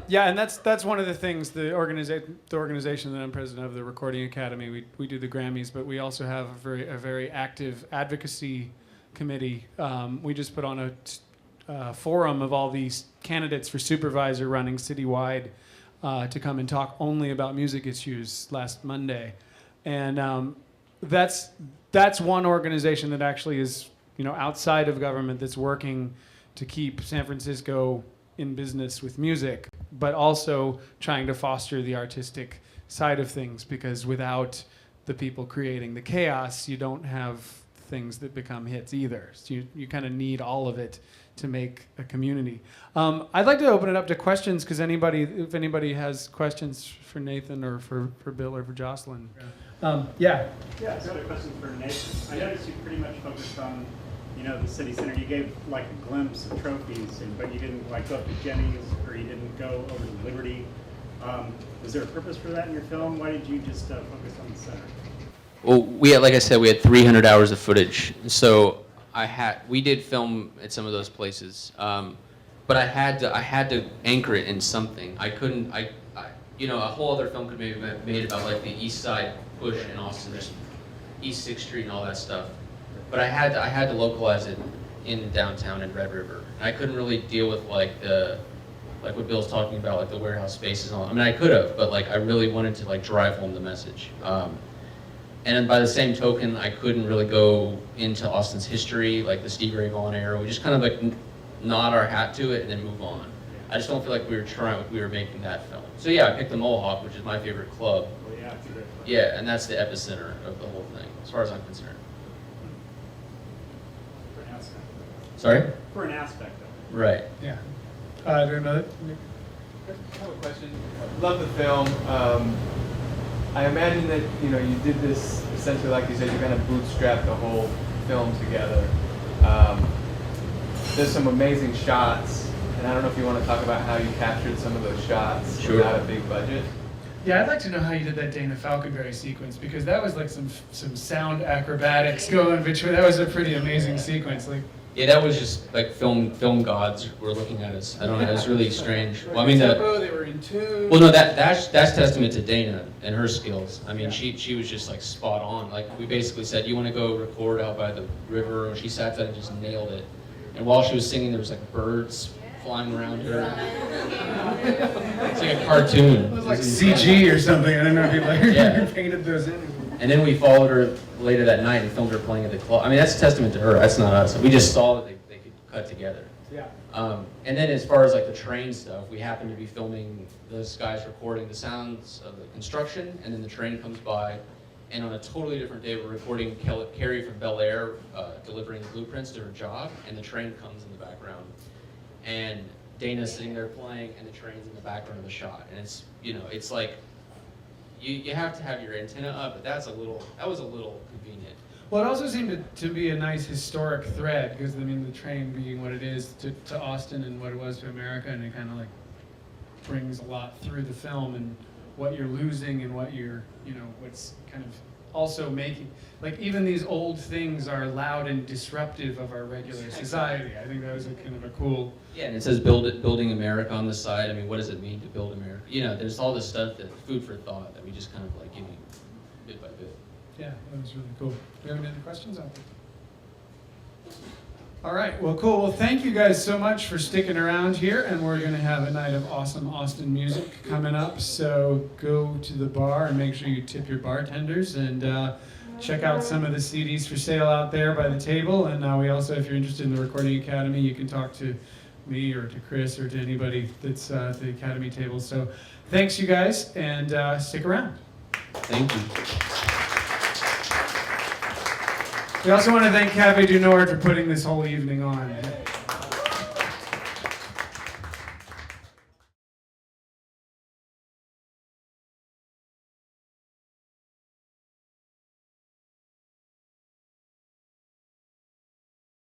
Yeah, and that's one of the things, the organization that I'm president of, the Recording Academy, we do the Grammys, but we also have a very active advocacy committee. We just put on a forum of all these candidates for supervisor running citywide to come and talk only about music issues last Monday. And that's one organization that actually is, outside of government, that's working to keep San Francisco in business with music, but also trying to foster the artistic side of things, because without the people creating the chaos, you don't have things that become hits either. So you kind of need all of it to make a community. I'd like to open it up to questions, because if anybody has questions for Nathan or for Bill or for Jocelyn. Yeah. Yeah, I've got a question for Nathan. I noticed you pretty much focused on the city center. You gave like a glimpse of trophies, but you didn't like go up to Jenny's, or you didn't go over to Liberty. Is there a purpose for that in your film? Why did you just focus on the center? Well, like I said, we had 300 hours of footage, so we did film at some of those places, but I had to anchor it in something. I couldn't. A whole other film could maybe be made about like the East Side push in Austin, just East 6th Street and all that stuff. But I had to localize it in downtown in Red River. And I couldn't really deal with like what Bill's talking about, like the warehouse spaces and all. I mean, I could have, but like I really wanted to like drive home the message. And then by the same token, I couldn't really go into Austin's history, like the Stevie Ray Vaughan era. We just kind of like nod our hat to it and then move on. I just don't feel like we were making that film. So yeah, I picked the Mohawk, which is my favorite club. Well, yeah, it's a great club. Yeah, and that's the epicenter of the whole thing, as far as I'm concerned. For an aspect. Sorry? For an aspect of it. Right. Yeah. I don't know. I have a question. Love the film. I imagine that you did this essentially, like you said, you kind of bootstrapped the whole film together. There's some amazing shots, and I don't know if you want to talk about how you captured some of those shots without a big budget. Yeah, I'd like to know how you did that Dana Falconberry sequence, because that was like some sound acrobatics going between. That was a pretty amazing sequence. Like. Yeah, that was just like film gods were looking at us. I don't know, it was really strange. Well, I mean, they were in tune. Well, no, that's testament to Dana and her skills. I mean, she was just like spot on. Like we basically said, you want to go record out by the river, and she sat there and just nailed it. And while she was singing, there was like birds flying around her. It's like a cartoon. It was like CG or something. I don't know if you painted those in. And then we followed her later that night and filmed her playing at the club. I mean, that's a testament to her. That's not us. We just saw that they could cut together. Yeah. And then as far as like the train stuff, we happened to be filming those guys recording the sounds of the construction, and then the train comes by, and on a totally different day, we're recording Carrie from Bel Air delivering the blueprints to her job, and the train comes in the background. And Dana's sitting there playing, and the train's in the background of the shot. And it's, it's like, you have to have your antenna up, but that was a little convenient. Well, it also seemed to be a nice historic thread, because, I mean, the train being what it is to Austin and what it was to America, and it kind of like brings a lot through the film, and what you're losing and what you're, what's kind of also making, like even these old things are loud and disruptive of our regular society. I think that was a kind of a cool. Yeah, and it says building America on the side. I mean, what does it mean to build America? There's all this stuff, that food for thought, that we just kind of like give you bit by bit. Yeah, that was really cool. Do you have any other questions out there? All right, well, cool. Well, thank you guys so much for sticking around here, and we're going to have a night of awesome Austin music coming up, so go to the bar and make sure you tip your bartenders, and check out some of the CDs for sale out there by the table, and we also, if you're interested in the Recording Academy, you can talk to me or to Chris or to anybody that's at the Academy table. So thanks, you guys, and stick around. Thank you. We also want to thank Cafe du Nord for putting this whole evening on.